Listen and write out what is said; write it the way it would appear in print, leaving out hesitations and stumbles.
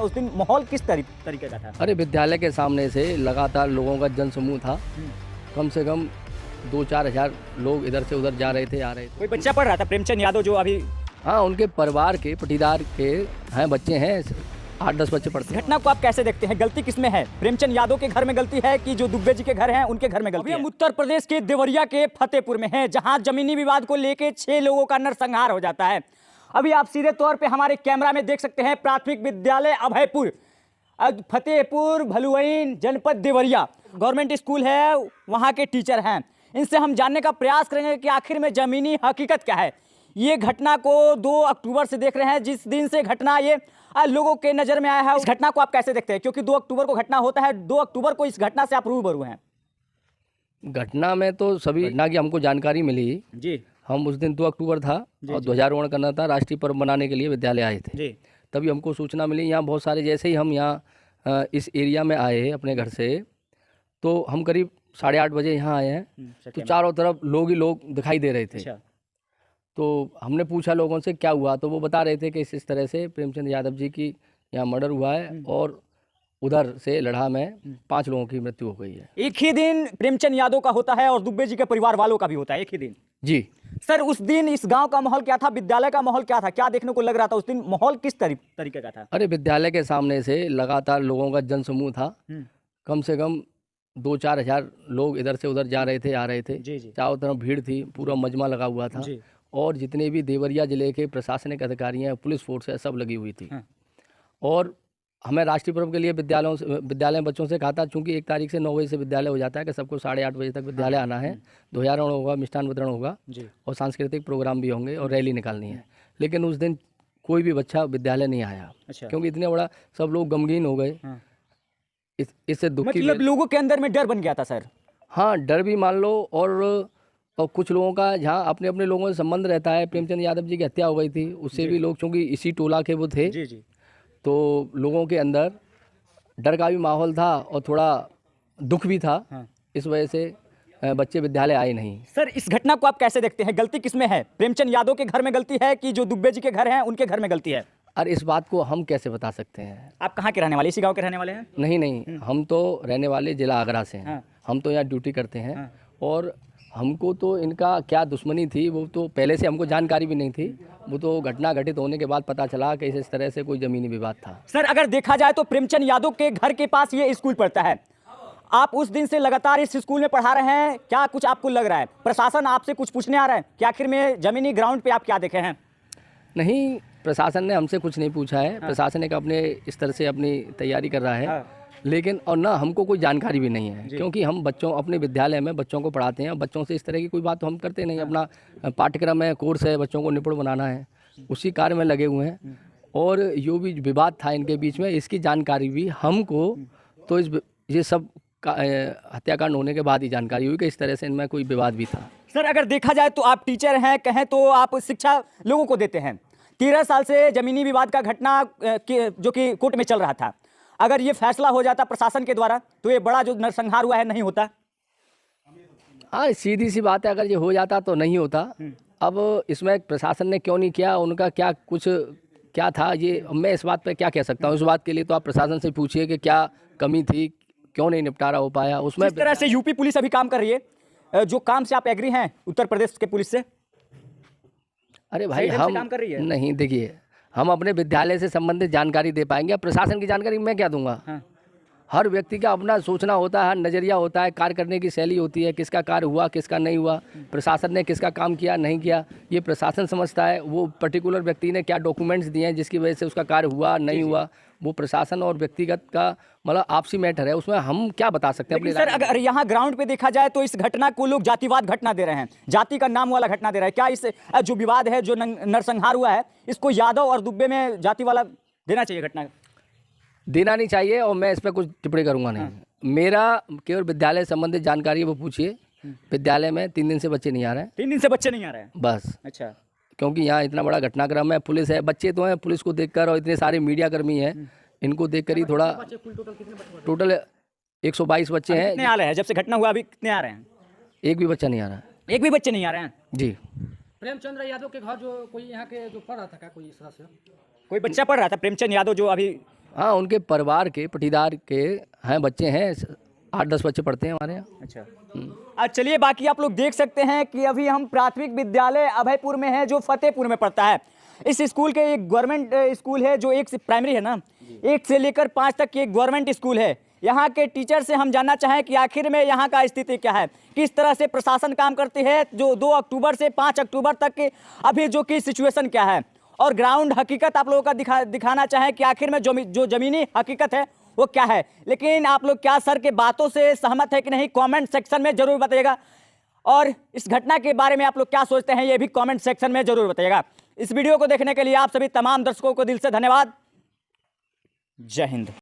तो उस दिन माहौल किस तरीके का था? अरे विद्यालय के सामने से लगातार लोगों का जनसमूह था। कम से कम 2-4 हज़ार लोग इधर से उधर जा रहे थे, आ रहे थे। कोई बच्चा पढ़ रहा था, प्रेमचंद यादव जो अभी हाँ, उनके परिवार के पटीदार के हैं, बच्चे हैं, 8-10 बच्चे पढ़ते हैं। घटना को आप कैसे देखते हैं? गलती किसमें है? प्रेमचंद यादव के घर में गलती है कि जो दुबे जी के घर हैं उनके घर में गलती है? हम उत्तर प्रदेश के देवरिया के फतेहपुर में हैं, जहां जमीनी विवाद को लेकर 6 लोगों का नरसंहार हो जाता है। अभी आप सीधे तौर पे हमारे कैमरा में देख सकते हैं प्राथमिक विद्यालय अभयपुर, फतेहपुर भलुआइन, जनपद देवरिया, गवर्नमेंट स्कूल है, वहाँ के टीचर हैं। इनसे हम जानने का प्रयास करेंगे कि आखिर में जमीनी हकीकत क्या है। ये घटना को 2 अक्टूबर से देख रहे हैं, जिस दिन से घटना ये लोगों के नज़र में आया है। इस घटना को आप कैसे देखते हैं? क्योंकि 2 अक्टूबर को घटना होता है, 2 अक्टूबर को इस घटना से आप रूबरू हैं। घटना में तो सभी घटना की हमको जानकारी मिली जी। हम उस दिन 2 अक्टूबर था और ध्वजारोहण करना था, राष्ट्रीय पर्व मनाने के लिए विद्यालय आए थे। जी। तभी हमको सूचना मिली। यहाँ बहुत सारे, जैसे ही हम यहाँ इस एरिया में आए अपने घर से, तो हम करीब 8:30 बजे यहाँ आए हैं, तो चारों तरफ लोग ही लोग दिखाई दे रहे थे। अच्छा। तो हमने पूछा लोगों से क्या हुआ, तो वो बता रहे थे कि इस तरह से प्रेमचंद यादव जी की यहाँ मर्डर हुआ है और उधर से लड़ा में 5 लोगों की मृत्यु हो गई है। एक ही दिन प्रेमचंद यादव का होता है और दुबे जी के परिवार वालों का भी होता है एक ही दिन। जी सर, उस दिन इस गांव का माहौल क्या था? विद्यालय का माहौल क्या था? क्या देखने को लग रहा था उस दिन? माहौल किस तरीके का था? अरे विद्यालय के सामने से लगातार लोगों का जनसमूह था। कम से कम 2-4 हज़ार लोग इधर से उधर जा रहे थे, आ रहे थे। चारों तरफ भीड़ थी, पूरा मजमा लगा हुआ था और जितने भी देवरिया जिले के प्रशासनिक अधिकारी हैं, पुलिस फोर्स है, सब लगी हुई थी। और हमें राष्ट्रीय पर्व के लिए विद्यालय बच्चों से कहा था, चूँकि 1 तारीख से 9 बजे से विद्यालय हो जाता है, कि सबको 8:30 बजे तक विद्यालय आना है। ध्वजारोहण होगा, मिष्ठान वितरण होगा और सांस्कृतिक प्रोग्राम भी होंगे और रैली निकालनी है। लेकिन उस दिन कोई भी बच्चा विद्यालय नहीं आया। अच्छा। क्योंकि इतने बड़ा सब लोग गमगीन हो गए। इससे दुख की, मतलब लोगों के अंदर में डर बन गया था सर? हाँ, डर भी मान लो, और कुछ लोगों का जहाँ अपने अपने लोगों से संबंध रहता है। प्रेमचंद यादव जी की हत्या हो गई थी, उससे भी लोग, चूँकि इसी टोला के वो थे, तो लोगों के अंदर डर का भी माहौल था और थोड़ा दुख भी था। इस वजह से बच्चे विद्यालय आए नहीं। सर, इस घटना को आप कैसे देखते हैं? गलती किसमें है? प्रेमचंद यादव के घर में गलती है कि जो दुबे जी के घर हैं उनके घर में गलती है? और इस बात को हम कैसे बता सकते हैं? आप कहाँ के रहने वाले? इसी गांव के रहने वाले हैं? नहीं, हम तो रहने वाले जिला आगरा से हैं। हम तो यहाँ ड्यूटी करते हैं और हमको तो इनका क्या दुश्मनी थी वो तो पहले से हमको जानकारी भी नहीं थी। वो तो घटना घटित होने के बाद पता चला कि इस तरह से कोई ज़मीनी विवाद था। सर, अगर देखा जाए तो प्रेमचंद यादव के घर के पास ये स्कूल पड़ता है। आप उस दिन से लगातार इस स्कूल में पढ़ा रहे हैं, क्या कुछ आपको लग रहा है? प्रशासन आपसे कुछ पूछने आ रहा है कि आखिर में जमीनी ग्राउंड पे आप क्या देखे हैं? नहीं, प्रशासन ने हमसे कुछ नहीं पूछा है। प्रशासन एक अपने स्तर से अपनी तैयारी कर रहा है। लेकिन और ना हमको कोई जानकारी भी नहीं है, क्योंकि हम अपने विद्यालय में बच्चों को पढ़ाते हैं। बच्चों से इस तरह की कोई बात तो हम करते नहीं। अपना पाठ्यक्रम है, कोर्स है, बच्चों को निपुण बनाना है, उसी कार्य में लगे हुए हैं। और जो भी विवाद था इनके बीच में, इसकी जानकारी भी हमको तो ये सब हत्याकांड होने के बाद ही जानकारी हुई कि इस तरह से इनमें कोई विवाद भी था। सर, अगर देखा जाए तो आप टीचर हैं, कहें तो आप शिक्षा लोगों को देते हैं। 13 साल से जमीनी विवाद का घटना जो कि कोर्ट में चल रहा था, अगर ये फैसला हो जाता प्रशासन के द्वारा तो ये बड़ा जो नरसंहार हुआ है नहीं होता? हाँ, सीधी सी बात है, अगर ये हो जाता तो नहीं होता। अब इसमें प्रशासन ने क्यों नहीं किया, उनका क्या था, ये मैं इस बात पे क्या कह सकता हूँ। इस बात के लिए तो आप प्रशासन से पूछिए कि क्या कमी थी, क्यों नहीं निपटारा हो पाया। उसमें इस तरह से यूपी पुलिस अभी काम कर रही है, जो काम से आप एग्री हैं उत्तर प्रदेश के पुलिस से? अरे भाई, हम काम कर रही है? नहीं, देखिए, हम अपने विद्यालय से संबंधित जानकारी दे पाएंगे। प्रशासन की जानकारी मैं क्या दूंगा? हर व्यक्ति का अपना सोचना होता है, हर नज़रिया होता है, कार्य करने की शैली होती है, किसका कार्य हुआ, किसका नहीं हुआ, प्रशासन ने किसका काम किया नहीं किया, ये प्रशासन समझता है। वो पर्टिकुलर व्यक्ति ने क्या डॉक्यूमेंट्स दिए हैं जिसकी वजह से उसका कार्य हुआ नहीं हुआ, वो प्रशासन और व्यक्तिगत का मतलब आपसी मैटर है, उसमें हम क्या बता सकते हैं? सर, अगर यहाँ ग्राउंड पे देखा जाए तो इस घटना को लोग जातिवाद घटना दे रहे हैं, जाति का नाम वाला घटना दे रहे हैं। क्या इस जो विवाद है, जो नरसंहार हुआ है, इसको यादव और दुब्बे में जाति वाला देना चाहिए? घटना देना नहीं चाहिए और मैं इस पर कुछ टिप्पणी करूंगा नहीं। मेरा केवल विद्यालय संबंधित जानकारी है, वो पूछिए। विद्यालय में 3 दिन से बच्चे नहीं आ रहे हैं। 3 दिन से बच्चे नहीं आ रहे हैं? बस। अच्छा। क्योंकि यहाँ इतना बड़ा घटनाक्रम है, पुलिस है, बच्चे तो हैं, पुलिस को देखकर और इतने सारे मीडिया कर्मी हैं, इनको देखकर ही थोड़ा। टोटल 122 बच्चे हैं। कितने आ रहे हैं जब से घटना हुआ? अभी कितने आ रहे हैं? एक भी बच्चा नहीं आ रहा। एक भी बच्चे नहीं आ रहे हैं? जी। प्रेमचंद यादव के घर जो कोई यहाँ के जो पढ़ रहा था, क्या कोई इस तरह से कोई बच्चा पढ़ रहा था? प्रेमचंद यादव जो अभी हाँ, उनके परिवार के पटीदार के हैं, बच्चे हैं, 8-10 बच्चे पढ़ते हैं हमारे यहाँ। अच्छा, चलिए बाकी आप लोग देख सकते हैं कि अभी हम प्राथमिक विद्यालय अभयपुर में है जो फतेहपुर में पड़ता है। इस स्कूल के एक गवर्नमेंट स्कूल है जो 1 से प्राइमरी है ना, 1 से लेकर 5 तक की एक गवर्नमेंट स्कूल है। यहाँ के टीचर से हम जानना चाहें कि आखिर में यहाँ का स्थिति क्या है, किस तरह से प्रशासन काम करती है, जो 2 अक्टूबर से 5 अक्टूबर तक के अभी जो की सिचुएशन क्या है, और ग्राउंड हकीकत आप लोगों का दिखाना चाहें कि आखिर में जो ज़मीनी हकीकत है वो क्या है। लेकिन आप लोग क्या सर के बातों से सहमत है कि नहीं, कमेंट सेक्शन में जरूर बताइएगा। और इस घटना के बारे में आप लोग क्या सोचते हैं ये भी कमेंट सेक्शन में जरूर बताइएगा। इस वीडियो को देखने के लिए आप सभी तमाम दर्शकों को दिल से धन्यवाद। जय हिंद।